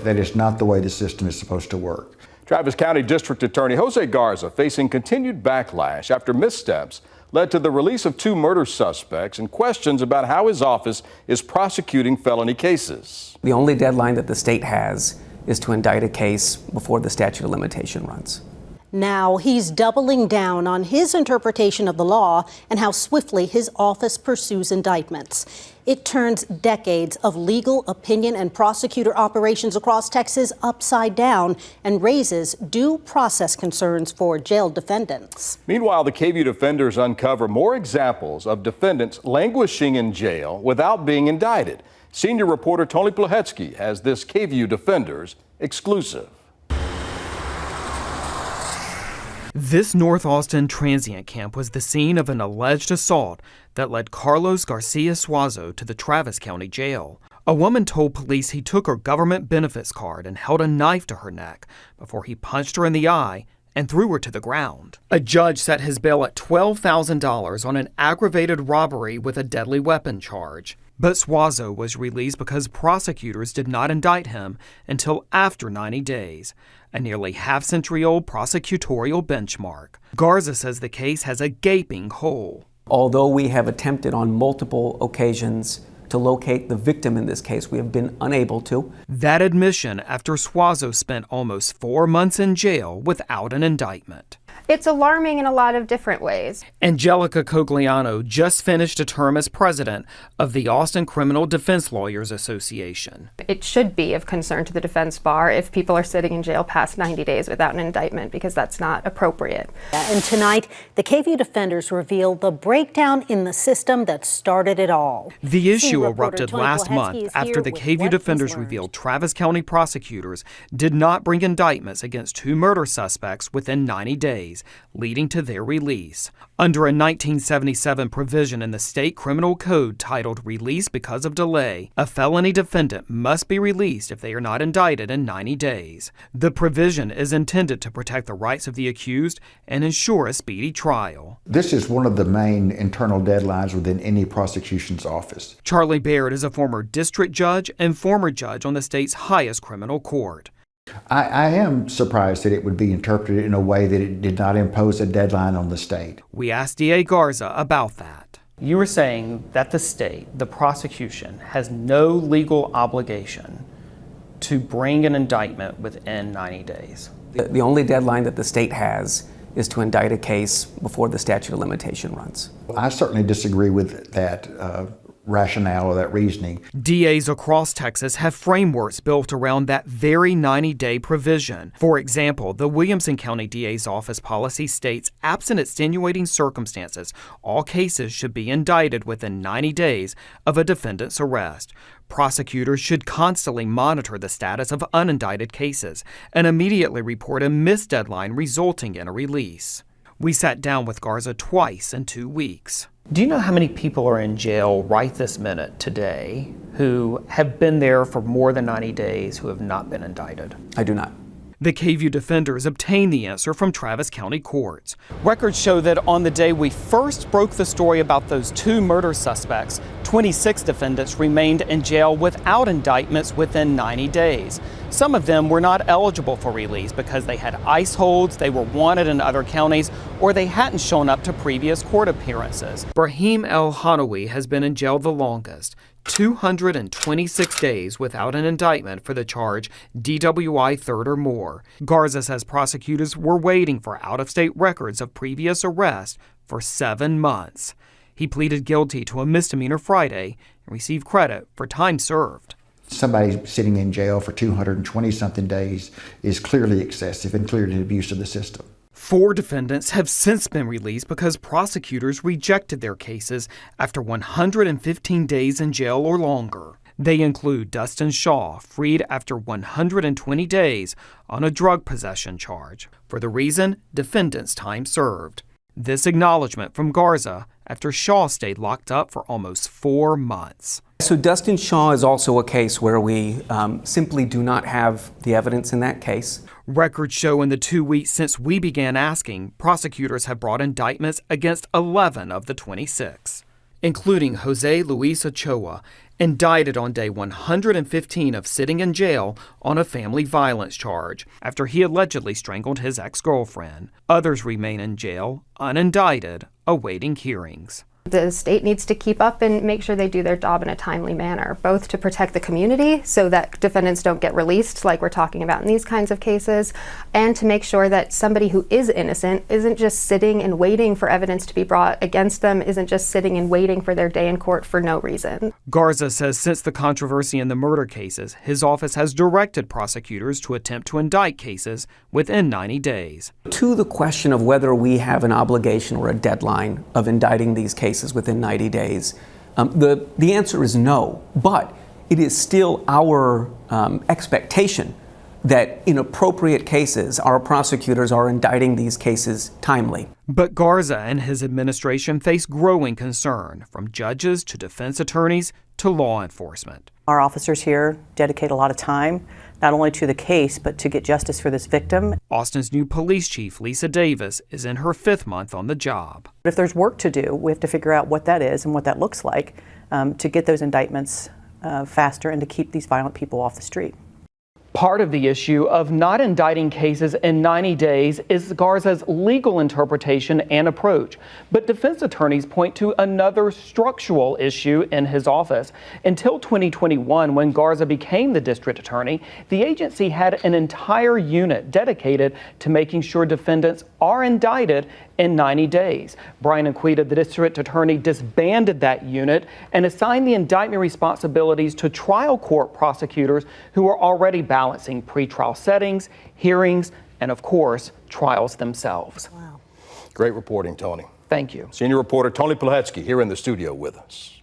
That is not the way the system is supposed to work. Travis County District Attorney José Garza facing continued backlash after missteps led to the release of 2 murder suspects and questions about how his office is prosecuting felony cases. The only deadline that the state has is to indict a case before the statute of limitation runs. Now he's doubling down on his interpretation of the law and how swiftly his office pursues indictments. It turns decades of legal opinion and prosecutor operations across Texas upside down and raises due process concerns for jailed defendants. Meanwhile, the KVUE Defenders uncover more examples of defendants languishing in jail without being indicted. Senior reporter Tony Plahetsky has this KVUE Defenders exclusive. This North Austin transient camp was the scene of an alleged assault that led Carlos Garcia Suazo to the Travis County Jail. A woman told police he took her government benefits card and held a knife to her neck before he punched her in the eye and threw her to the ground. A judge set his bail at $12,000 on an aggravated robbery with a deadly weapon charge. But Suazo was released because prosecutors did not indict him until after 90 days, a nearly half-century-old prosecutorial benchmark. Garza says the case has a gaping hole. Although we have attempted on multiple occasions to locate the victim in this case, we have been unable to. That admission after Suazo spent almost 4 months in jail without an indictment. It's alarming in a lot of different ways. Angelica Cogliano just finished a term as president of the Austin Criminal Defense Lawyers Association. It should be of concern to the defense bar if people are sitting in jail past 90 days without an indictment, because that's not appropriate. And tonight, the KVUE Defenders reveal the breakdown in the system that started it all. The issue erupted last month after the KVUE Defenders revealed Travis County prosecutors did not bring indictments against 2 murder suspects within 90 days, leading to their release. Under a 1977 provision in the state criminal code titled Release Because of Delay, a felony defendant must be released if they are not indicted in 90 days. The provision is intended to protect the rights of the accused and ensure a speedy trial. This is one of the main internal deadlines within any prosecution's office. Charlie Baird is a former district judge and former judge on the state's highest criminal court. I am surprised that it would be interpreted in a way that it did not impose a deadline on the state. We asked DA Garza about that. You were saying that the state, the prosecution, has no legal obligation to bring an indictment within 90 days. The only deadline that the state has is to indict a case before the statute of limitation runs. I certainly disagree with that rationale or that reasoning. DAs across Texas have frameworks built around that very 90-day provision. For example, the Williamson County DA's office policy states, absent extenuating circumstances, all cases should be indicted within 90 days of a defendant's arrest. Prosecutors should constantly monitor the status of unindicted cases and immediately report a missed deadline resulting in a release. We sat down with Garza twice in 2 weeks. Do you know how many people are in jail right this minute today who have been there for more than 90 days who have not been indicted? I do not. The KVUE Defenders obtained the answer from Travis County courts. Records show that on the day we first broke the story about those 2 murder suspects, 26 defendants remained in jail without indictments within 90 days. Some of them were not eligible for release because they had ICE holds, they were wanted in other counties, or they hadn't shown up to previous court appearances. Brahim El Hanawi has been in jail the longest, 226 days without an indictment for the charge DWI third or more. Garza says prosecutors were waiting for out-of-state records of previous arrests for 7 months. He pleaded guilty to a misdemeanor Friday and received credit for time served. Somebody sitting in jail for 220-something days is clearly excessive and clearly an abuse of the system. 4 defendants have since been released because prosecutors rejected their cases after 115 days in jail or longer. They include Dustin Shaw, freed after 120 days on a drug possession charge. For the reason, defendant's time served. This acknowledgement from Garza after Shaw stayed locked up for almost 4 months. So Dustin Shaw is also a case where we simply do not have the evidence in that case. Records show in the 2 weeks since we began asking, prosecutors have brought indictments against 11 of the 26. including José Luis Ochoa, indicted on day 115 of sitting in jail on a family violence charge after he allegedly strangled his ex-girlfriend. Others remain in jail, unindicted, awaiting hearings. The state needs to keep up and make sure they do their job in a timely manner, both to protect the community so that defendants don't get released like we're talking about in these kinds of cases, and to make sure that somebody who is innocent isn't just sitting and waiting for evidence to be brought against them, isn't just sitting and waiting for their day in court for no reason. Garza says since the controversy in the murder cases, his office has directed prosecutors to attempt to indict cases within 90 days. To the question of whether we have an obligation or a deadline of indicting these cases within 90 days, the answer is no. But it is still our expectation that in appropriate cases, our prosecutors are indicting these cases timely. But Garza and his administration face growing concern from judges to defense attorneys to law enforcement. Our officers here dedicate a lot of time, not only to the case, but to get justice for this victim. Austin's new police chief, Lisa Davis, is in her 5th month on the job. If there's work to do, we have to figure out what that is and what that looks like to get those indictments faster and to keep these violent people off the street. Part of the issue of not indicting cases in 90 days is Garza's legal interpretation and approach. But defense attorneys point to another structural issue in his office. Until 2021, when Garza became the district attorney, the agency had an entire unit dedicated to making sure defendants are indicted in 90 days. Brian Anquita, the district attorney, disbanded that unit and assigned the indictment responsibilities to trial court prosecutors who are already balancing pretrial settings, hearings, and of course, trials themselves. Wow. Great reporting, Tony. Thank you. Senior reporter Tony Plahetsky here in the studio with us.